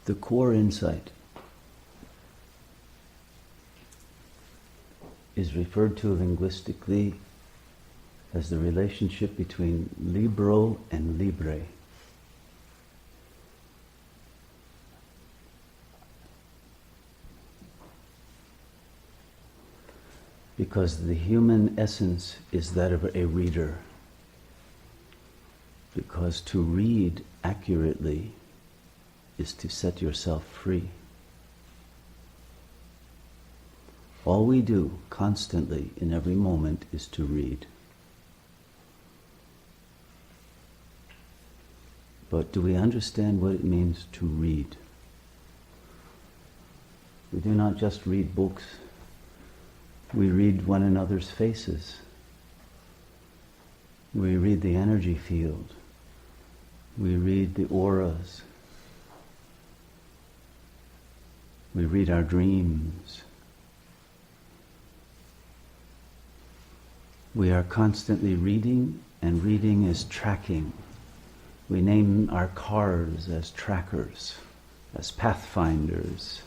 The core insight is referred to linguistically as the relationship between libero and libre. Because the human essence is that of a reader. Because to read accurately is to set yourself free. All we do constantly in every moment is to read. But do we understand what it means to read? We do not just read books. We read one another's faces. We read the energy field. We read the auras. We read our dreams. We are constantly reading, and reading is tracking. We name our cars as trackers, as pathfinders.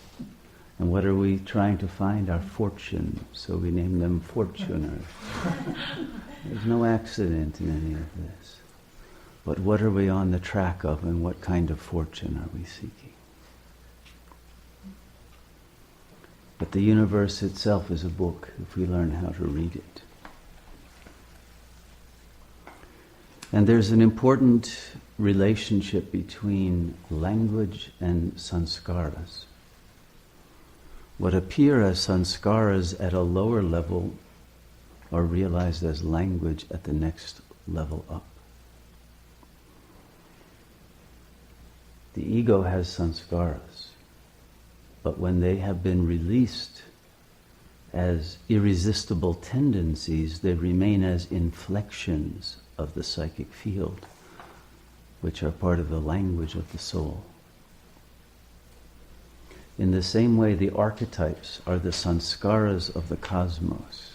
And what are we trying to find? Our fortune. So we name them fortuners. There's no accident in any of this. But what are we on the track of, and what kind of fortune are we seeking? But the universe itself is a book if we learn how to read it. And there's an important relationship between language and sanskaras. What appear as sanskaras at a lower level are realized as language at the next level up. The ego has sanskaras, but when they have been released as irresistible tendencies, they remain as inflections of the psychic field, which are part of the language of the soul. In the same way, the archetypes are the sanskaras of the cosmos.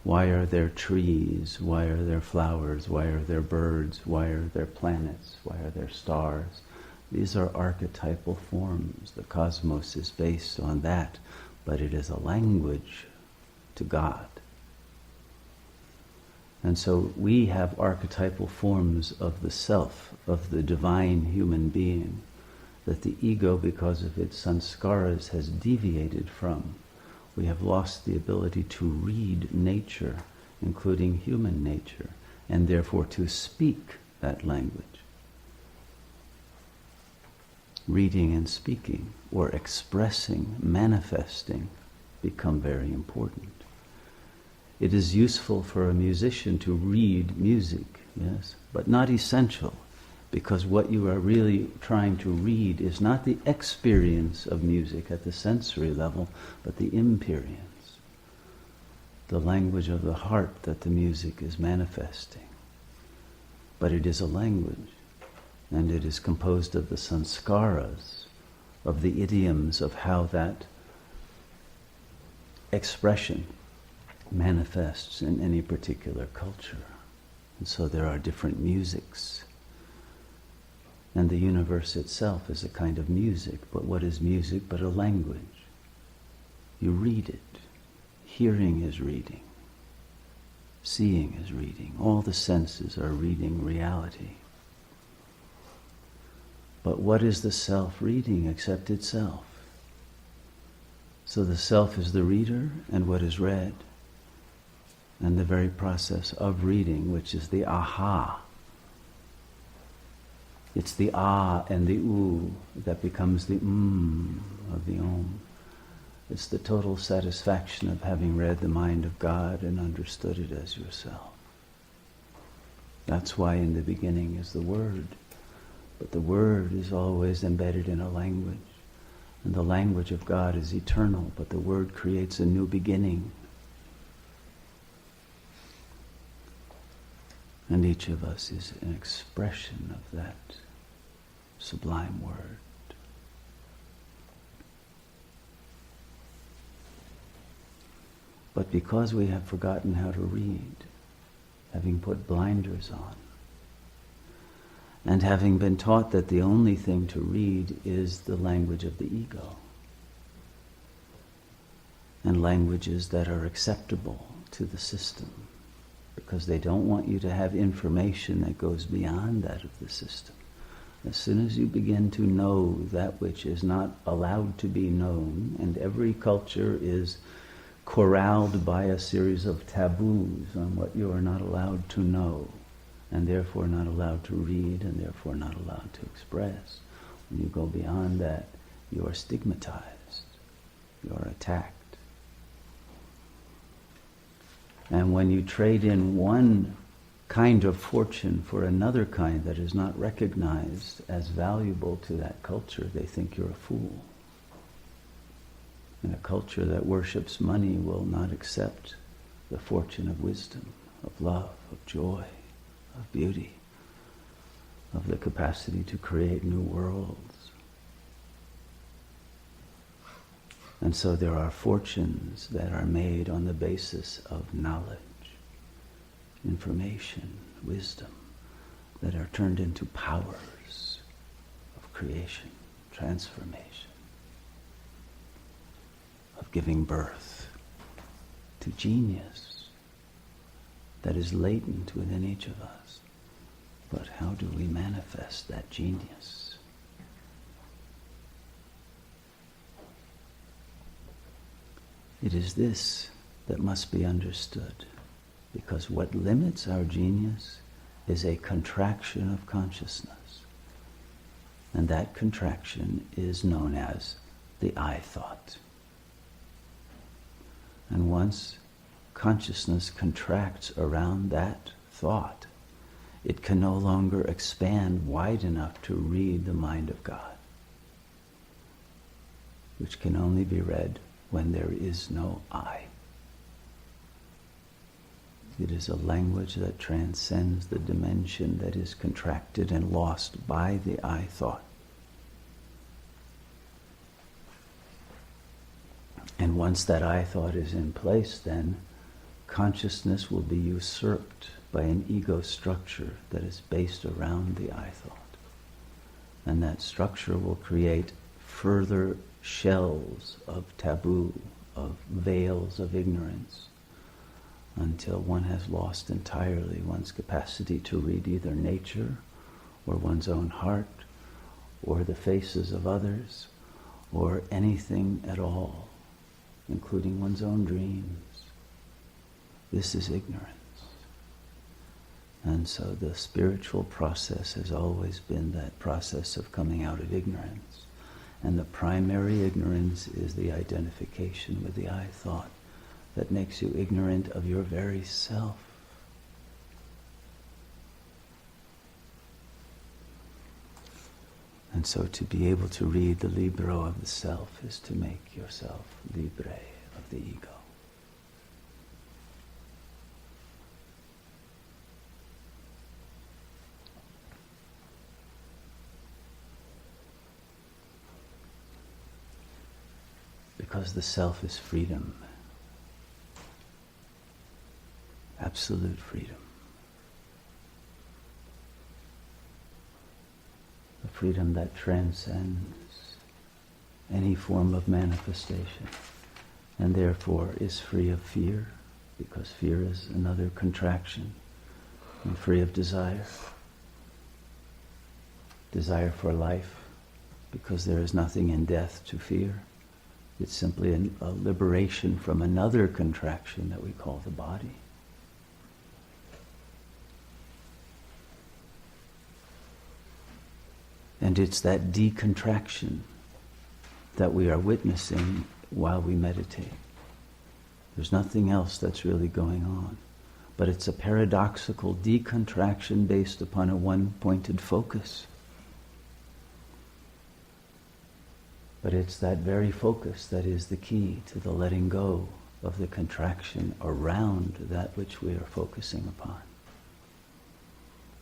Why are there trees? Why are there flowers? Why are there birds? Why are there planets? Why are there stars? These are archetypal forms. The cosmos is based on that, but it is a language to God. And so we have archetypal forms of the self, of the divine human being, that the ego, because of its sanskaras, has deviated from. We have lost the ability to read nature, including human nature, and therefore to speak that language. Reading and speaking, or expressing, manifesting, become very important. It is useful for a musician to read music, yes, but not essential, because what you are really trying to read is not the experience of music at the sensory level, but the imperience, the language of the heart that the music is manifesting. But it is a language, and it is composed of the sanskaras, of the idioms of how that expression manifests in any particular culture. And so there are different musics. And the universe itself is a kind of music. But what is music but a language? You read it. Hearing is reading. Seeing is reading. All the senses are reading reality. But what is the self reading except itself? So the self is the reader, and what is read, and the very process of reading, which is the aha. It's the ah and the oo that becomes the of the om. It's the total satisfaction of having read the mind of God and understood it as yourself. That's why in the beginning is the Word. But the Word is always embedded in a language. And the language of God is eternal, but the Word creates a new beginning. And each of us is an expression of that sublime Word. But because we have forgotten how to read, having put blinders on, And having been taught that the only thing to read is the language of the ego, and languages that are acceptable to the system, because they don't want you to have information that goes beyond that of the system. As soon as you begin to know that which is not allowed to be known, and every culture is corralled by a series of taboos on what you are not allowed to know, and therefore not allowed to read, and therefore not allowed to express. When you go beyond that, you are stigmatized, you are attacked. And when you trade in one kind of fortune for another kind that is not recognized as valuable to that culture, they think you're a fool. And a culture that worships money will not accept the fortune of wisdom, of love, of joy, of beauty, of the capacity to create new worlds. And so there are fortunes that are made on the basis of knowledge, information, wisdom, that are turned into powers of creation, transformation, of giving birth to genius that is latent within each of us. But how do we manifest that genius? It is this that must be understood, because what limits our genius is a contraction of consciousness. And that contraction is known as the I thought. And once consciousness contracts around that thought, it can no longer expand wide enough to read the mind of God, which can only be read when there is no I. It is a language that transcends the dimension that is contracted and lost by the I thought. And once that I thought is in place, then consciousness will be usurped by an ego structure that is based around the I thought. And that structure will create further shells of taboo, of veils of ignorance, until one has lost entirely one's capacity to read either nature or one's own heart or the faces of others or anything at all, including one's own dreams. This is ignorance. And so the spiritual process has always been that process of coming out of ignorance. And the primary ignorance is the identification with the I thought that makes you ignorant of your very self. And so to be able to read the libro of the self is to make yourself libre of the ego. Because the self is freedom, absolute freedom. The freedom that transcends any form of manifestation, and therefore is free of fear, because fear is another contraction, and free of desire. Desire for life, because there is nothing in death to fear. It's simply a liberation from another contraction that we call the body. And it's that decontraction that we are witnessing while we meditate. There's nothing else that's really going on. But it's a paradoxical decontraction based upon a one-pointed focus. But it's that very focus that is the key to the letting go of the contraction around that which we are focusing upon.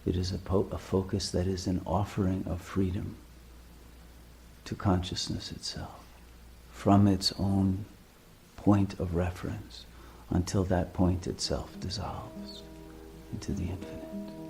It is a focus that is an offering of freedom to consciousness itself, from its own point of reference, until that point itself dissolves into the infinite.